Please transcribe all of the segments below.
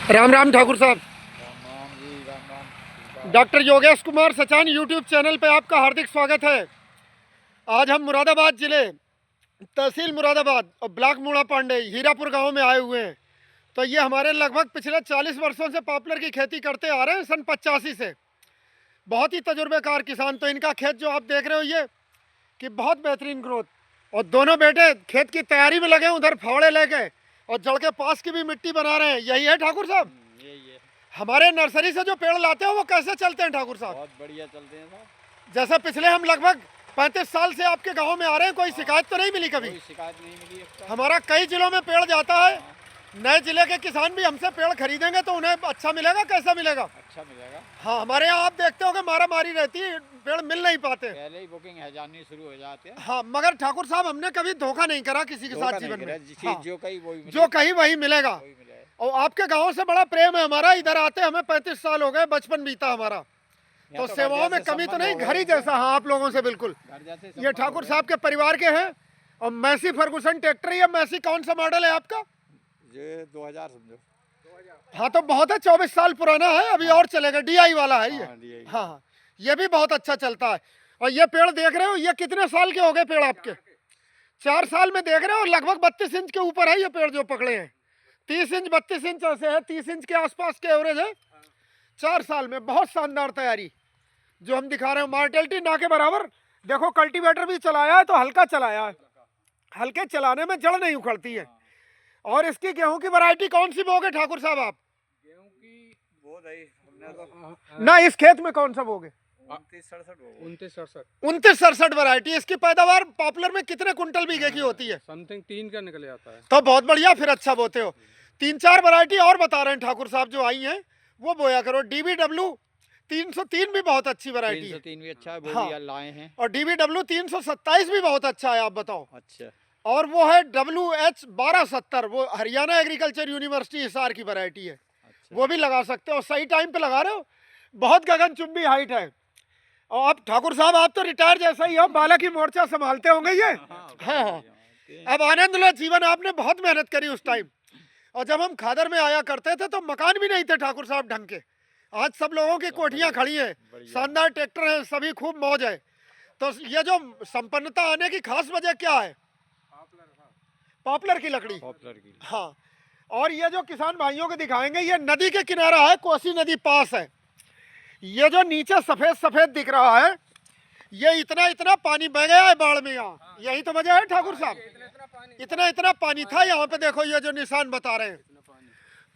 राम राम ठाकुर साहब। राम राम जी, राम राम। Doctor Yogesh Kumar Sachan YouTube channel पे आपका हार्दिक स्वागत है। आज हम मुरादाबाद जिले तहसील मुरादाबाद और ब्लॉक मूड़ा पांडे हीरापुर गांव में आए हुए हैं। तो ये हमारे लगभग पिछले 40 वर्षों से पॉपुलर की खेती करते आ रहे हैं, सन 85 से। बहुत ही तजुर्बेकार किसान। तो इनका खेत जो आप देख रहे हो ये कि बहुत बेहतरीन ग्रोथ, और दोनों बेटे खेत की तैयारी में लगे हैं, उधर फावड़े लेके और जड़ के पास की भी मिट्टी बना रहे हैं। यही है ठाकुर साहब। यही है। हमारे नर्सरी से जो पेड़ लाते हो वो कैसे चलते हैं ठाकुर साहब? बहुत बढ़िया चलते हैं साहब। जैसे पिछले हम लगभग 35 साल से आपके गांव में आ रहे हैं, कोई शिकायत तो नहीं मिली कभी? कोई शिकायत नहीं मिली अब तक। हमारा कई जिलों में पेड़ जाता है। नए जिले के किसान भी हमसे पेड़ खरीदेंगे तो उन्हें अच्छा मिलेगा, कैसा मिलेगा? अच्छा मिलेगा। हाँ, हमारे यहाँ आप देखते हो कि मारा मारी रहती है, पेड़ मिल नहीं पाते। पहले ही बुकिंग है जाननी शुरू हो जाते हैं। हाँ, मगर ठाकुर साहब हमने कभी धोखा नहीं करा किसी के धोखा साथ नहीं जीवन करा, में। चीज हाँ, जो कही वही जो कहीं वही मिलेगा। वही मिलेगा। और आपके गांव से बड़ा प्रेम है हमारा। इधर आते हमें 35 साल हो गए, बचपन बीता हमारा। तो यहाँ सेवाओं में घर जैसे कमी तो संबंध नहीं, हो गए घर ही जैसा। हाँ, आप लोगों से बिल्कुल। घर जैसे ये संबंध ठाकुर हो साहब के परिवार के हैं। और मैसी फर्गुसन ट्रैक्टर, ये मैसी कौन सा मॉडल है आपका? गए। ये 2000 समझो। हाँ, तो बहुत है, 24 साल पुराना है, अभी और चलेगा। DI वाला है ये। हाँ, DI। हाँ हाँ, ये भी बहुत अच्छा चलता है। और ये पेड़ देख रहे हो, ये कितने साल के हो गए पेड़ आपके? 4 साल में देख रहे हो। लगभग 32 इंच के ऊपर है ये पेड़ जो पकड़े हैं। 30 इंच 32 इंच ऐसे है, 30 इंच के आसपास के एवरेज है। 4 साल में बहुत शानदार तैयारी जो हम दिखा रहे हैं। मार्टेलिटी ना के बराबर। देखो, कल्टीवेटर भी चलाया है तो हल्का चलाया है। हल्के चलाने में जड़ नहीं उखड़ती है। और इसकी गेहूं की वैरायटी कौन सी बोगे ठाकुर साहब आप? गेहूं की वो नहीं हमने तो ना, इस खेत में कौन सा बोगे? 29-67 वैरायटी। इसकी पैदावार पॉपुलर में कितने कुंटल बीघे की होती है? समथिंग 3 का निकल आता है। तो बहुत बढ़िया, फिर अच्छा बोते हो। 3-4 वैरायटी और बता रहे हैं ठाकुर साहब जो आई हैं, वो बोया करो। DBW 303 भी बहुत अच्छी वैरायटी है। 303 भी अच्छा है, वो हाँ। भी लाए हैं। और DBW 327 भी बहुत अच्छा है, आप बताओ। अच्छा। और वो है WH 1270, वो हरियाणा एग्रीकल्चर यूनिवर्सिटी हिसार की वैरायटी है। अच्छा। वो भी लगा सकते हो, सही टाइम पे लगा रहे हो। बहुत गगनचुंबी हाइट है। और आप ठाकुर साहब, आप तो रिटायर जैसा ही हो, बालक की मोर्चा संभालते होंगे ये। हाँ, अब आनंद लो जीवन। आपने बहुत मेहनत करी उस टाइम। और जब हम खादर में आया करते थे तो मकान भी नहीं थे ठाकुर साहब ढंग के। आज सब लोगों की कोठियां खड़ी हैं, शानदार ट्रैक्टर हैं, सभी खूब मौज है। तो ये जो संपन्नता आने की खास वजह क्या है? पॉपुलर की लकड़ी। पॉपुलर की। हाँ, और ये जो किसान भाइयों को दिखाएंगे, ये नदी के किनारा है, कोसी नदी पास है। ये जो नीचे सफेद सफेद दिख रहा है, ये इतना इतना पानी बह गया है बाढ़ में यहाँ। यही तो वजह है ठाकुर साहब। इतना इतना पानी था यहाँ पे। देखो ये जो निशान बता रहे हैं।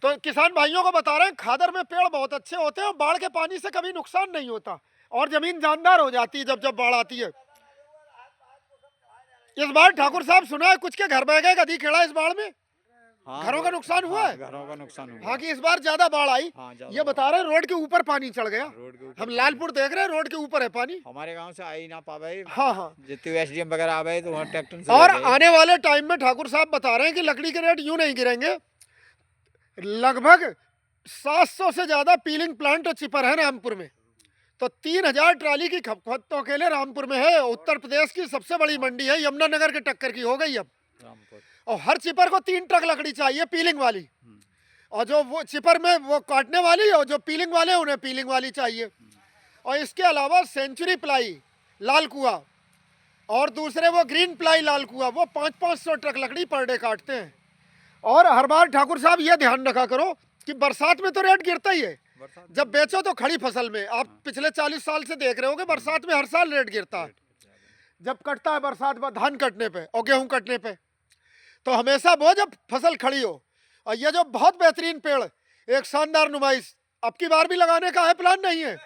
तो किसान भाइयों को बता रहे हैं, खादर में पेड़ बहुत अच्छे होते हैं और बाढ़ के पानी से कभी नुकसान नहीं होता और जमीन जानदार हो जाती है जब जब बाढ़ आती है। इस बार ठाकुर साहब सुना है कुछ के घर बह गए, गधी खेड़ा इस बाढ़ में। हाँ, घरों का नुकसान हुआ है। घरों का नुकसान हुआ। हाँ, कि इस बार ज्यादा बाढ़ आई। हाँ, ज्यादा ये बता रहे हैं रोड के ऊपर पानी चढ़ गया। रोड के ऊपर हम लालपुर देख रहे हैं, रोड के ऊपर है पानी। हमारे गांव से आ ही ना पावे। हाँ हाँ। जितने SDM वगैरह आवे तो वहाँ ट्रैक्टर से और ले गए। आने वाले टाइम में ठाकुर साहब बता रहे हैं कि लकड़ी के रेट यूं नहीं गिरेंगे। लगभग 700 से ज्यादा पीलिंग प्लांट और चिपर है रामपुर में। तो 3000 ट्राली की खपत तो अकेले रामपुर में है। उत्तर प्रदेश की सबसे बड़ी मंडी है, यमुनानगर के टक्कर की हो गई अब। रामपुर। और हर चिपर को 3 ट्रक लकड़ी चाहिए पीलिंग वाली। और जो वो चिपर में वो काटने वाली, और जो पीलिंग वाले उन्हें पीलिंग वाली चाहिए। और इसके अलावा सेंचुरी प्लाई लाल कुआ और दूसरे वो ग्रीन प्लाई लाल कुआ, वो 500-500 ट्रक लकड़ी पर डे काटते हैं। और हर बार ठाकुर साहब ये ध्यान रखा करो कि बरसात में तो रेट गिरता ही है। जब बेचो तो खड़ी फसल में। आप पिछले 40 साल से देख रहे हो कि बरसात में हर साल रेट गिरता है। जब कटता है बरसात में, धान कटने पे और गेहूं कटने पे, तो हमेशा वो जब फसल खड़ी हो। और ये जो बहुत बेहतरीन पेड़, एक शानदार नुमाइश, अब की बार भी लगाने का है प्लान नहीं है?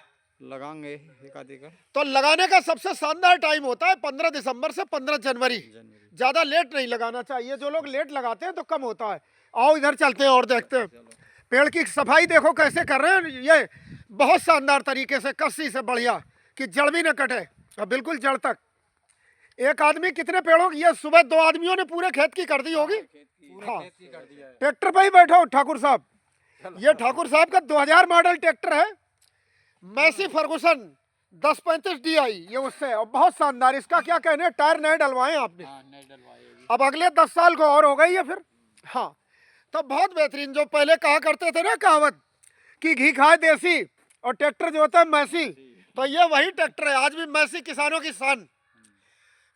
लगाएंगे एक आधी का। तो लगाने का सबसे शानदार टाइम होता है 15 दिसंबर से 15 जनवरी। ज्यादा लेट नहीं लगाना चाहिए। जो लोग लेट लगाते हैं तो कम होता है। आओ इधर चलते हैं और देखते हैं। पेड़ की सफाई देखो कैसे कर रहे हैं। ये बहुत शानदार तरीके से, कस्सी से बढ़िया, कि जड़ भी न कटे और बिल्कुल जड़ तक। एक आदमी कितने पेड़ों की? ये सुबह 2 आदमियों ने पूरे खेत की कर दी होगी। हाँ, ट्रैक्टर पे ही बैठो ठाकुर साहब। ये ठाकुर साहब का 2000 मॉडल ट्रैक्टर है, मैसी फर्गुसन 1035 DI। ये उससे और बहुत शानदार। इसका क्या कहने, टायर नए डलवाए आपने? हाँ, नहीं डलवाए। अब अगले 10 साल को और हो गई है फिर। हाँ, तो बहुत बेहतरीन। जो पहले कहा करते थे ना कहावत कि घी खाए देसी और ट्रैक्टर जो होता है मैसी, तो ये वही ट्रैक्टर है। आज भी मैसी किसानों की शान,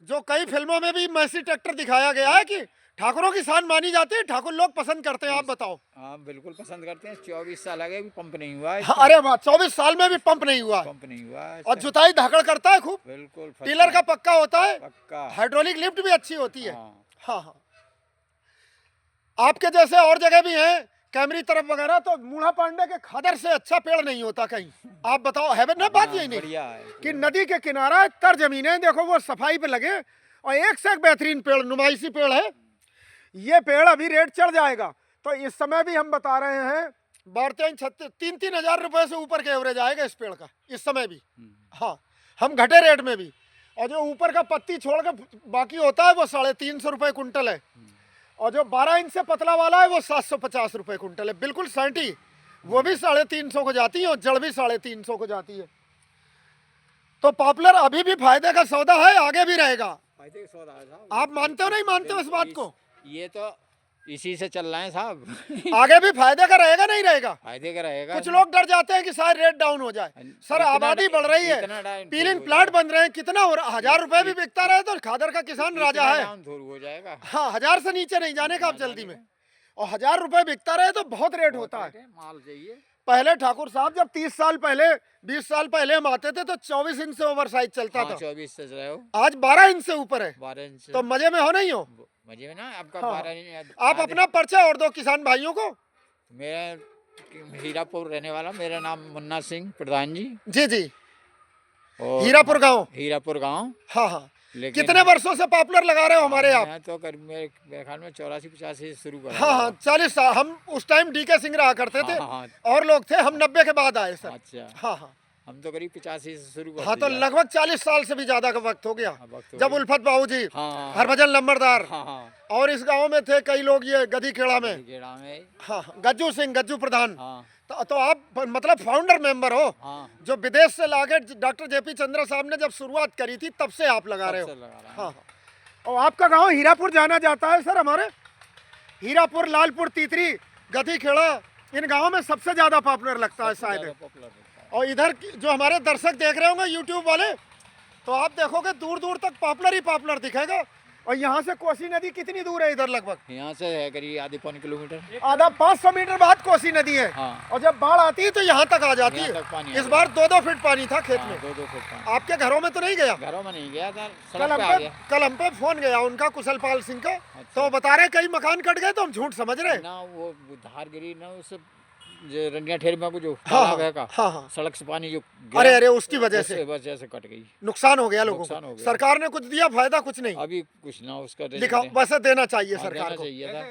जो कई फिल्मों में भी मैसी ट्रैक्टर दिखाया गया है कि ठाकुरों की शान मानी जाती है, ठाकुर लोग पसंद करते हैं। आप बताओ। हाँ बिल्कुल पसंद करते हैं। 24 साल आगे भी पंप नहीं हुआ है हाँ, अरे वाह, 24 साल में भी पंप नहीं हुआ। पंप नहीं हुआ है और जुताई धाकड़ करता है खूब, बिल्कुल टीलर का पक्का होता है, पक्का। हाइड्रोलिक लिफ्ट भी अच्छी होती है। हाँ। हाँ हाँ। आपके जैसे और जगह भी हैं कैमरी तरफ वगैरह, तो मूढ़ा पांडे के खादर से अच्छा पेड़ नहीं होता कहीं। आप बताओ, है ना बात यही नहीं बढ़िया है कि नदी के किनारा तर जमीनें देखो वो सफाई पे लगे और एक से एक बेहतरीन पेड़, नुमाइशी पेड़ है। ये पेड़ अभी रेट चढ़ जाएगा। तो इस समय भी हम बता रहे हैं 3-3 हजार रुपए से ऊपर के एवरेज आएगा इस पेड़ का इस समय भी। हाँ, हम घटे रेट में भी। और जो ऊपर का पत्ती छोड़ के बाकी होता है वो 350 रुपए कुंटल है। और जो 12 इंच से पतला वाला है वो 750 रुपए कुंटल है। बिल्कुल सैंटी, वो भी 350 को जाती है और जड़ भी 350 को जाती है। तो पॉपुलर अभी भी फायदे का सौदा है, आगे भी रहेगा। फायदे का सौदा है साहब। आप मानते हो नहीं मानते हो इस बात को? ये तो इसी से चल रहे हैं साहब। आगे भी फायदे का रहेगा नहीं रहेगा? फायदे का रहेगा। कुछ लोग डर जाते हैं कि शायद रेट डाउन हो जाए। सर आबादी बढ़ रही है, पीलिंग प्लांट बन रहे हैं, कितना हो रहा, 1000 रुपए भी बिकता रहे तो खादर का किसान राजा है। हो जाएगा। हाँ, 1000 से नीचे नहीं जाने का आप जल्दी में। और 1000 रुपए बिकता रहे तो बहुत रेट होता है। माल चाहिए। पहले ठाकुर साहब जब 30 साल पहले 20 साल पहले हम आते थे तो 24 इंच से ओवर साइज चलता था। 24 से रहे हो। आज 12 इंच से ऊपर है। 12 इंच। तो मजे में हो नहीं हो? मजे में ना आपका। हाँ। 12 इंच। आप अपना परिचय और दो किसान भाइयों को। मैं हीरापुर रहने वाला, मेरा नाम मुन्ना सिंह प्रधान जी। जी जी, और हीरापुर गांव। हीरापुर गांव। हाँ हाँ। लेकिन कितने वर्षों से पॉपुलर लगा रहे हो हमारे आप? मैं तो करीब मेरे ख्याल में 84-85 से शुरू करा। हाँ हाँ, 40 साल। हम उस टाइम डीके सिंह रहा करते थे। हाँ, हाँ, और लोग थे, हम 90 के बाद आए सर। अच्छा। हाँ हाँ। हम तो करीब 85 से शुरू कर हाँ, तो दिया। लगभग 40 साल से भी ज्यादा का वक्त हो गया। वक्त हो जब गया। उल्फत बाबू जी, हाँ, हरभजन लंबरदार, हाँ हाँ और इस गांव में थे कई लोग, ये गधी खेड़ा में। गेड़ा में। हाँ, गज्जू सिंह, गज्जू प्रधान। हाँ तो आप मतलब फाउंडर मेंबर हो। हाँ। जो विदेश से लाके डॉक्टर जेपी चंद्र साहब ने जब शुरुआत करी थी तब से आप लगा रहे हो। लगा रहा है। हाँ। और आपका गांव हीरापुर जाना जाता है सर। हमारे हीरापुर, लालपुर, तीतरी, गधी खेड़ा, इन गांवों में सबसे ज्यादा पॉपुलर लगता है शायद। पॉपुलर होता है। और इधर जो हमारे दर्शक देख रहे होंगे यूट्यूब वाले, तो आप देखोगे दूर दूर तक पॉपुलर ही पॉपुलर दिखेगा। और यहाँ से कोसी नदी कितनी दूर है इधर? लगभग यहाँ से है करीब आधे पौने किलोमीटर। आधा 500 मीटर बाद कोसी नदी है। हाँ। और जब बाढ़ आती है तो यहाँ तक आ जाती यहाँ है। तक पानी आ इस बार 2-2 फीट पानी था खेत में। 2-2 फुट पानी। आपके घरों में तो नहीं गया? घरों में नहीं गया था, कल सड़क हम पे आ पे गया। कल हम पे फोन गया उनका, कुशल पाल सिंह का। तो वो बता रहे कई मकान कट गए, तो हम झूठ समझ रहे। ना वो धार गिरी ना, उस जो रंगिया ठेर में जो हाँ तालाब है का, हाँ हाँ। सड़क से पानी जो अरे अरे, उसकी वजह से कट गई। नुकसान हो गया लोगों नुकसान हो को। गया। सरकार ने कुछ दिया, फायदा कुछ नहीं। अभी कुछ ना उसका दिखाओ, वैसे देना चाहिए हाँ, सरकार देना को। चाहिए था।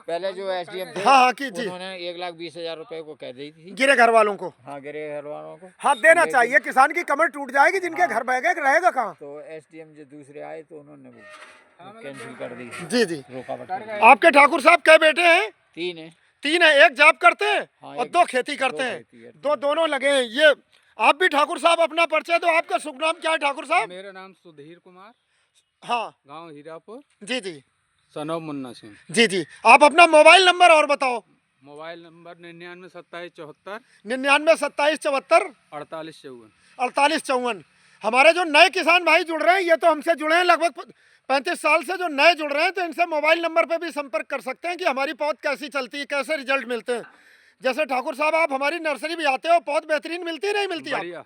पहले जो एसडीएम थे, हाँ हाँ की जी, उन्होंने 1,20,000 रुपए को कह दी थी। गिरे घर वालों को। हाँ, गिरे घर वालों को। हाँ, देना लेकिन- चाहिए। किसान की कमर टूट जाएगी, जिनके घर बह गए रहेगा कहाँ? तो एसडीएम जो दूसरे आए तो उन्होंने वो कैंसिल कर दी। जी जी। रुकावट कर दी। आपके ठाकुर साहब कै बेटे हैं? 3 है। 3 है। एक जॉब करते हैं हाँ, और एक- 2 खेती करते दो हैं। खेती करते दो दोनों लगे हैं। ये आप भी ठाकुर साहब अपना परिचय दो। आपका शुभ नाम क्या है ठाकुर साहब? मेरा नाम सुधीर कुमार, हाँ गांव हीरापुर, जी जी सनौ मुन्ना सिंह। जी जी। आप अपना मोबाइल नंबर और बताओ। Mobile number 99 27 74 99 27 74 48 54। 48 54। हमारे जो नए किसान भाई जुड़ रहे हैं, ये तो हमसे जुड़े हैं लगभग 35 साल से, जो नए जुड़ रहे हैं तो इनसे मोबाइल नंबर पे भी संपर्क कर सकते हैं कि हमारी पौध कैसी चलती है, कैसे रिजल्ट मिलते हैं। जैसे ठाकुर साहब, आप हमारी नर्सरी भी आते हो, पौध बेहतरीन मिलती है नहीं मिलती? आप बढ़िया,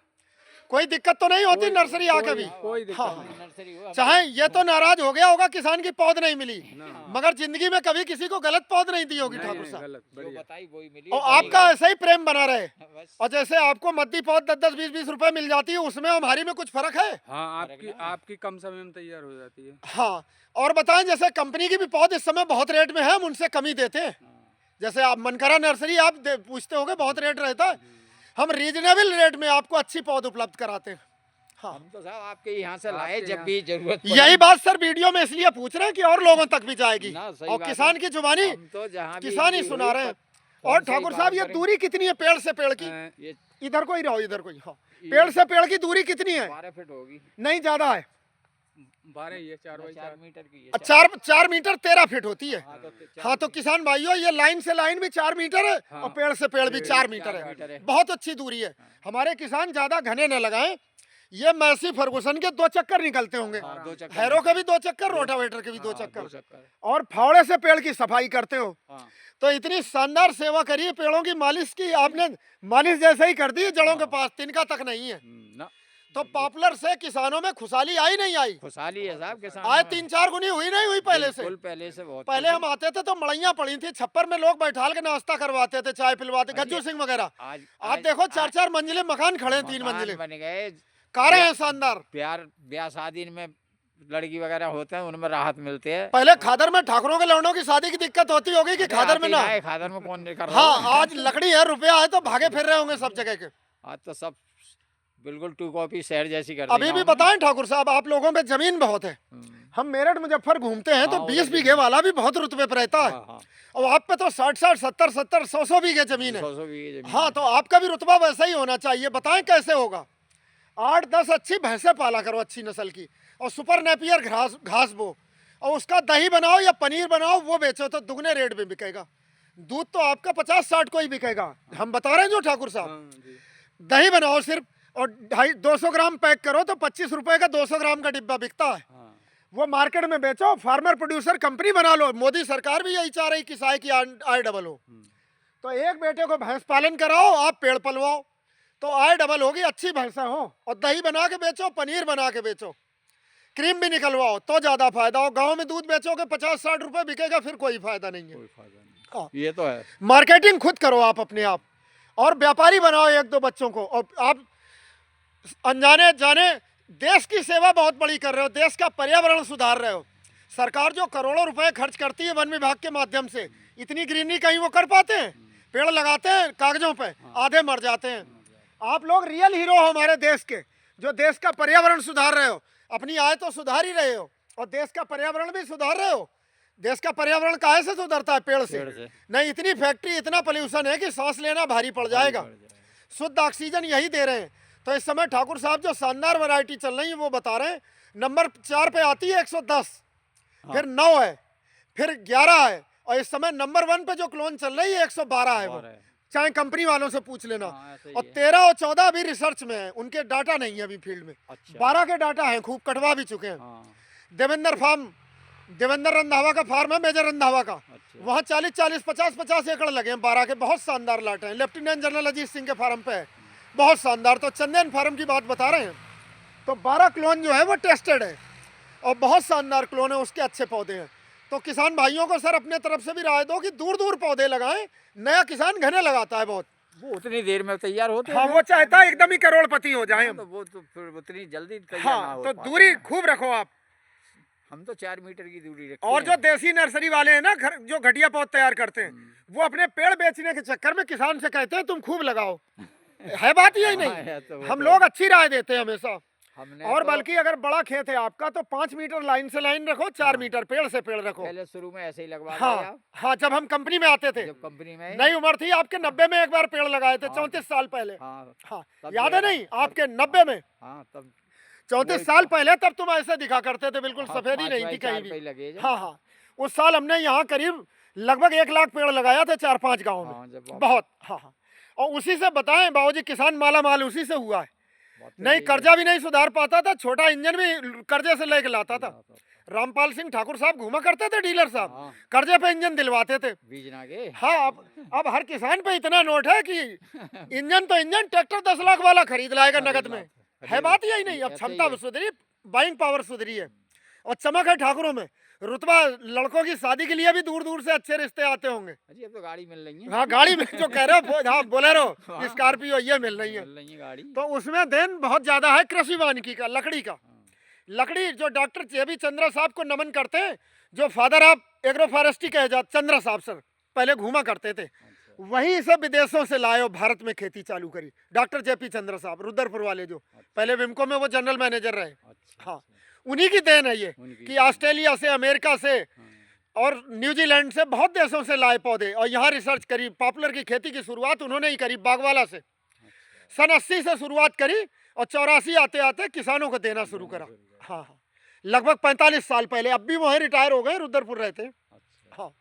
कोई दिक्कत तो नहीं होती नर्सरी आके भी? कोई दिक्कत हाँ। नहीं। नर्सरी हुआ। चाहे ये तो नाराज हो गया होगा किसान की पौध नहीं मिली, ना, मगर जिंदगी में कभी किसी को गलत पौध नहीं दी होगी नहीं, ठाकुर नहीं, साहब। गलत, जो बढ़िया। बताई वही मिली। और आपका ऐसा ही प्रेम बना रहे। बस। और जैसे आपको मद्दी पौध 10-10 20-20 रुपए मिल जाती है, उसमें हमारी में कुछ फर्क है? हाँ, आपकी कम समय में तैयार हो जाती है। हाँ। और बताएं, जैसे कंपनी की भी पौध इस समय बहुत रेट में है, हम उनसे कमी देते हैं। जैसे आप मनकरा नर्सरी, आप पूछते होंगे बहुत रेट रहता है, हम रीजनेबल रेट में आपको अच्छी पौध उपलब्ध कराते हैं। हाँ। हम तो साहब आपके यहाँ से लाए आपके जब यहाँ- भी जरूरत यही बात सर वीडियो में इसलिए पूछ रहे हैं कि और लोगों तक भी जाएगी। ना, सही और बात किसान है। की जुबानी हम तो जहाँ भी किसान ही इनकी सुना हुई रहे हैं। कौन और सी ठाकुर बात साहब, ये करें? दूरी कितनी है पेड़ से पेड़ की? ये इधर को ही रहो, इधर को ही। हाँ, पेड़ से पेड़ की दूरी कितनी है? 12 फीट होगी। नहीं ज्यादा है। 12 ही है, 4 बाई 4 मीटर की है। 4 मीटर 13 फीट होती है। हाँ, तो हाँ, तो किसान भाइयों ये लाइन से लाइन भी 4 मीटर है हाँ। और पेड़ से पेड़ भी 4 मीटर मीटर है। है। बहुत अच्छी दूरी है। हमारे किसान ज्यादा घने न लगाएं। ये मैसी फर्गुसन के 2 चक्कर निकलते होंगे, हाँ, 2 चक्कर हैरो के भी 2 चक्कर, रोटावेटर के भी 2 हाँ, चक्कर, 2 चक्कर। और फावड़े से पेड़ की सफाई करते हो। हाँ, तो इतनी शानदार सेवा करिए पेड़ों की मालिश की आपने, मालिश जैसे ही कर दी जड़ों के पास, तिनका तक नहीं है। ना तो पॉपुलर से किसानों में खुशहाली आई नहीं आई? खुशहाली है साहब किसान आए में। 3-4 गुनी हुई नहीं हुई पहले से? बिल्कुल, पहले से बहुत पहले हम आते थे तो मड़ैया पड़ी थी, छप्पर में लोग बैठाल के नाश्ता करवाते थे, चाय पिलवाते, गज्जू सिंह वगैरह। आज आज देखो 4-4 मंजिले मकान खड़े हैं, 3 मकान मंजिले, बन गए। कारें हैं शानदार। ब्याह शादी में लड़की वगैरह होते हैं, उनमें राहत मिलती है। पहले खादर में ठाकुरों के लौंडों की शादी की दिक्कत होती होगी कि अरे खादर में आती ना। है, खादर में कौन नहीं कर रहा हाँ, है? आज लकड़ी है, रुपया है, तो भागे फिर रहे होंगे सब जगह के। आज तो सब बिल्कुल 2 कॉपी शहर जैसी कर दी अभी भी गाँव में। बताएं ठाकुर साहब, आप लोगों पे जमीन बहुत है। हम मेरठ मुजफ्फर घूमते हैं तो हाँ, 20 उधर बीघे वाला भी बहुत रुतबे पर रहता है, हाँ, हाँ, और आप पे तो 60-60, 70-70, 100-100 बीघे जमीन है। 100 बीघे जमीन हाँ, है। तो आपका भी रुतबा वैसा ही होना चाहिए। बताएं कैसे होगा? 8-10 अच्छी भैंसें पाला करो अच्छी नस्ल की, और सुपर नेपियर घास बो, और उसका दही बनाओ या पनीर बनाओ, वो बेचो तो दुगने रेट में बिकेगा। दूध तो आपका 50-60 को ही बिकेगा, हम बता रहे हैं जो ठाकुर साहब। हाँ जी। दही बनाओ सिर्फ, और 250 ग्राम पैक करो तो 25 रुपए का 200 ग्राम का डिब्बा बिकता है। हाँ, वो मार्केट में बेचो, फार्मर प्रोड्यूसर कंपनी बना लो। मोदी सरकार भी यही चाह रही किसाई की आय डबल हो। तो एक बेटे को भैंस पालन कराओ, आप पेड़ पलवाओ, तो आय डबल होगी, अच्छी भैंसें हो, और दही बना के बेचो, पनीर बना के बेचो, क्रीम भी निकलवाओ, तो ज्यादा फायदा हो। गांव में दूध बेचोगे 50-60 रुपए बिकेगा, फिर कोई फायदा नहीं है। कोई फायदा नहीं। हाँ। ये तो है। मार्केटिंग खुद करो आप अपने आप, और व्यापारी बनाओ 1-2 बच्चों को, और आप अनजाने जाने देश की सेवा बहुत बड़ी कर रहे हो, देश का पर्यावरण सुधार रहे हो। सरकार जो करोड़ों रुपए खर्च करती है वन विभाग के माध्यम से, इतनी ग्रीनरी कहीं वो कर पाते हैं? पेड़ लगाते हैं कागजों पे, आधे मर जाते हैं। आप लोग रियल हीरो हो हमारे देश के, जो देश का पर्यावरण सुधार रहे हो। अपनी आय तो सुधार ही रहे हो, और देश का पर्यावरण भी सुधार रहे हो। देश का पर्यावरण काहे से सुधरता है? पेड़ से। पेड़ से। नहीं, इतनी फैक्ट्री, इतना पोल्यूशन है कि सांस लेना भारी पड़ जाएगा। शुद्ध ऑक्सीजन यही दे रहे हैं। तो इस समय ठाकुर साहब जो शानदार वैरायटी चल रही है वो बता रहे हैं। नंबर 4 पे आती है 110, फिर 9 है, फिर 11 है, और इस समय नंबर 1 पे जो क्लोन चल रही है 112 है। वो चाहे कंपनी वालों से पूछ लेना। हाँ, ऐसे ही और है। 13 और 14 अभी रिसर्च में है, उनके डाटा नहीं है अभी फील्ड में। अच्छा। 12 के डाटा हैं, खूब कटवा भी चुके हैं। हाँ, देवेंद्र फार्म, देवेंद्र रंधावा का फार्म है, मेजर रंधावा का, अच्छा। वहाँ 40-40, 50-50 एकड़ लगे हैं 12 के, बहुत शानदार लाट हैं। लेफ्टिनेंट जनरल अजीत सिंह के फार्म पे है, बहुत शानदार। तो चंदेन फार्म की बात बता रहे हैं। तो 12 क्लोन जो है वो टेस्टेड है, और बहुत शानदार क्लोन है, उसके अच्छे पौधे हैं। तो किसान भाइयों को सर अपने तरफ से भी राय दो कि दूर दूर पौधे लगाएं। नया किसान घने लगाता है बहुत, वो उतनी देर में तैयार होते हाँ, हैं। वो चाहता है एकदम ही करोड़पति हो जाए हम। तो वो तो फिर उतनी जल्दी तैयार ना हाँ, हो तो पाते दूरी हैं। खूब रखो आप। हम तो 4 मीटर की दूरी रखते और जो हैं। देसी नर्सरी वाले हैं ना, घर जो घटिया पौध तैयार करते हैं, वो अपने पेड़ बेचने के चक्कर में किसान से कहते हैं तुम खूब लगाओ। है बात यही हाँ, नहीं? है तो वो हम तो लोग अच्छी राय देते हैं हमेशा। हमने और तो बल्कि अगर बड़ा खेत है आपका तो 5 मीटर लाइन से लाइन रखो, 4 मीटर पेड़ से पेड़ रखो। पहले शुरू में ऐसे ही लगवा दिया हाँ आप। हाँ, जब हम कंपनी में आते थे, जब कंपनी में नई उम्र थी आपके, 90 में एक बार पेड़ लगाए थे, हाँ। 34 साल पहले। हाँ, हाँ, तब याद है जो है नहीं आपके? 90 में, हाँ, तब 34 साल पहले, तब तुम ऐसे दिखा करते थे, बिल्कुल हाँ, सफेदी 5 नहीं बाई थी 4 कहीं पे भी। ही लगे जब। हाँ हाँ, उस साल हमने यहाँ करीब लगभग 1 लाख पेड़ लगाया था 4-5 गाँव हाँ, में, जब बहुत। हाँ हाँ, और उसी से बताएं बाबूजी, किसान माला माल उसी से हुआ है। बात तो नहीं, यही है। कर्जा भी नहीं सुधार पाता था, छोटा इंजन भी कर्जे से लेके लाता था। हाँ, तो रामपाल सिंह ठाकुर साहब घूमा करते थे, डीलर साहब, हाँ। कर्जे पे इंजन दिलवाते थे। बीज ना के। हाँ, अब हर किसान पे इतना नोट है कि इंजन तो इंजन, ट्रैक्टर 10 लाख वाला खरीद लाएगा नगद में। है बात यही नहीं? अब ऐसे ही क्षमता है। सुधरी, बाइंग पावर सुधरी है, और चमक है ठाकुरों में। रुतबा, लड़कों की शादी के लिए भी दूर दूर से अच्छे रिश्ते आते होंगे। अजी अब तो गाड़ी मिल रही है। हाँ, गाड़ी में जो कह रहे हो, हाँ, बोलेरो, हाँ। स्कॉर्पियो, ये मिल रही है। मिल रही है गाड़ी। तो उसमें देन बहुत ज्यादा है कृषि वानिकी का, लकड़ी का। हाँ। लकड़ी जो डॉक्टर जेबी चंद्रा साहब को नमन करते हैं, जो फादर ऑफ एग्रो फॉरेस्ट्री कहे जाते, चंद्रा साहब सर पहले घूमा करते थे, अच्छा। वहीं से विदेशों से लाए और भारत में खेती चालू करी। डॉक्टर जेपी चंद्रा साहब रुद्रपुर वाले, जो पहले विमको में वो जनरल मैनेजर रहे। अच्छा, हाँ, उन्हीं की देन है ये, उनकी कि ऑस्ट्रेलिया से, अमेरिका से हाँ। और न्यूजीलैंड से, बहुत देशों से लाए पौधे, और यहाँ रिसर्च करी। पॉपुलर की खेती की शुरुआत उन्होंने ही करी, बागवाला से। सन 80 से शुरुआत करी, और 84 आते आते किसानों को देना शुरू करा। हाँ हाँ, लगभग 45 साल पहले, अब भी वहीं रिटायर हो गए, रुद्रपुर रहते हैं। अच्छा हाँ,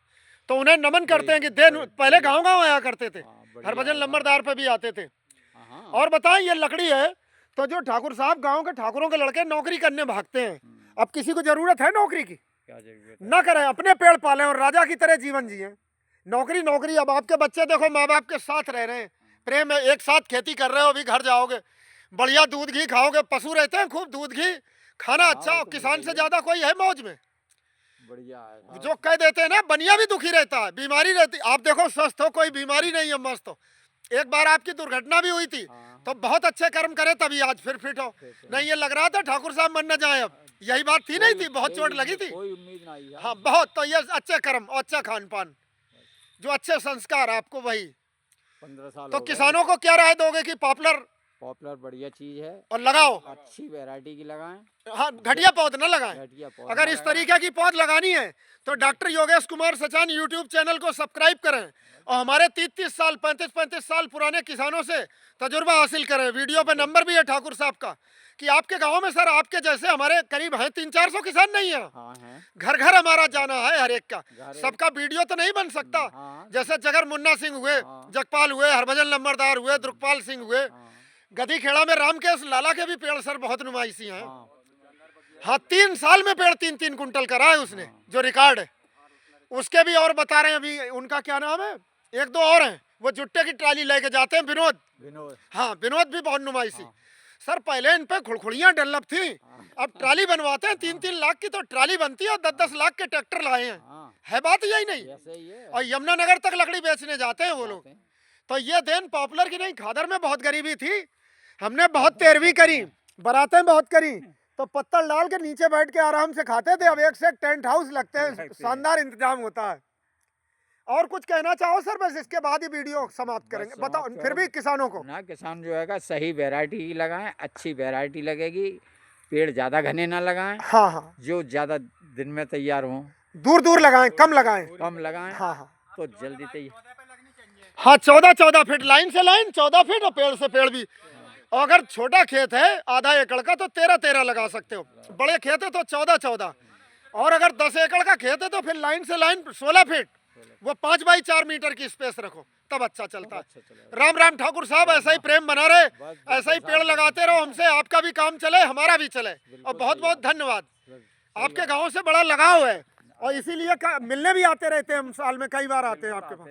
तो उन्हें नमन करते हैं कि दिन पहले गांव गांव आया करते थे, हाँ, बढ़िया हरभजन है। लंबरदार पे भी आते थे। हाँ और बताएं, ये लकड़ी है तो जो ठाकुर साहब गांव के ठाकुरों के लड़के नौकरी करने भागते हैं, अब किसी को जरूरत है नौकरी की, क्या जरूरत है? ना करें, अपने पेड़ पालें और राजा की तरह जीवन जिए। नौकरी नौकरी, अब आपके बच्चे देखो माँ बाप के साथ रह रहे हैं, प्रेम है, एक साथ खेती कर रहे हो, अभी घर जाओगे बढ़िया दूध घी खाओगे, पशु रहते हैं खूब दूध घी खाना हाँ, अच्छा, वो तो किसान से बताइए। ज्यादा कोई है मौज में। बढ़िया है। हाँ, जो कह देते हैं ना, बनिया भी दुखी रहता है, बीमारी रहती, आप देखो स्वस्थ हो, कोई बीमारी नहीं है, मस्त हो। एक बार आपकी दुर्घटना भी हुई थी हाँ, तो बहुत अच्छे कर्म करे तभी आज फिर फिट हो, नहीं ये लग रहा था ठाकुर साहब मन न जाए, अब यही बात थी नहीं थी, बहुत चोट लगी थी। कोई उम्मीद नहीं है। हाँ बहुत, तो ये अच्छे कर्म और अच्छा खान पान, जो अच्छे संस्कार आपको वही। 15 साल तो हो गए। किसानों को क्या राय दोगे कि पॉपुलर पॉपुलर बढ़िया चीज है, और लगाओ, अच्छी वैरायटी की लगाएं, हाँ घटिया पौध न लगाएं। घटिया पौधा अगर इस लगाएं। तरीके की पौध लगानी है तो doctor Yogesh Kumar Sachan YouTube channel को सब्सक्राइब करें और हमारे 30-30 साल 35-35 साल पुराने किसानों से तजुर्बा हासिल करें। वीडियो पे नंबर भी है ठाकुर साहब का कि आपके गांव में सर आपके जैसे हमारे करीब हैं 300-400 किसान नहीं है, हाँ हैं। घर घर हमारा जाना है हर एक का, घर- सबका वीडियो तो नहीं बन सकता। हाँ, जैसे जगर मुन्ना सिंह हुए, हाँ। जगपाल हुए, हरभजन लंबरदार हुए, द्रुकपाल सिंह हुए, हाँ, गधी खेड़ा में रामकेश लाला के भी पेड़ सर बहुत नुमाइशी हैं। हाँ, हाँ 3 साल में पेड़ 3-3 कुंटल करा है उसने, जो रिकॉर्ड है। उसके भी और बता रहे हैं, अभी उनका क्या नाम है, एक दो और हैं, वो जुट्टे की ट्राली लेके जाते हैं, विनोद। विनोद। हाँ विनोद भी बहुत नुमाइशी। हाँ। सर पहले इन पे खुड़खुड़ियाँ डेवलप थी, अब ट्राली बनवाते हैं, 3-3 लाख की तो ट्राली बनती है और 10-10 लाख के ट्रैक्टर लाए हैं। हाँ, है बात यही नहीं? ऐसे ही है। और यमुनानगर तक लकड़ी बेचने जाते हैं वो लोग। जाते हैं। तो ये देन पॉपुलर की नहीं, खादर में बहुत गरीबी थी, हमने बहुत तेरवी करी, बारातें बहुत करी, तो पत्तल डाल के नीचे बैठ के आराम से खाते थे। अब एक से एक टेंट हाउस लगते हैं, शानदार इंतजाम होता है। और कुछ कहना चाहो सर, बस इसके बाद ही वीडियो समाप्त करेंगे। बस बताओ समाप्त फिर करो। भी किसानों को। ना किसान जो है सही वैरायटी की लगाएं, अच्छी वैरायटी लगेगी, पेड़ ज़्यादा घने ना लगाएं, हाँ हाँ, जो ज़्यादा दिन में तैयार हों, दूर दूर लगाएं, कम लगाएं। कम लगाएं, हाँ हाँ तो जल्दी तैयार। हाँ, 14-14 फीट लाइन से लाइन, 14 फीट और पेड़ से पेड़ भी। और अगर छोटा खेत है आधा एकड़ का तो 13-13 लगा सकते हो, बड़े खेत है तो 14-14, और अगर 10 एकड़ का खेत है तो फिर लाइन से लाइन 16 फीट, वो 5 बाई 4 मीटर की स्पेस रखो, तब अच्छा चलता है। अच्छा चलेगा। राम राम ठाकुर साहब, ऐसा ही प्रेम बना रहे, बस, ऐसा ही पेड़ लगाते रहो, हमसे आपका भी काम चले, हमारा भी चले। और बहुत बहुत धन्यवाद, आपके गांव से बड़ा लगाव है और इसीलिए मिलने भी आते रहते हैं हम, साल में कई बार आते हैं आपके पास।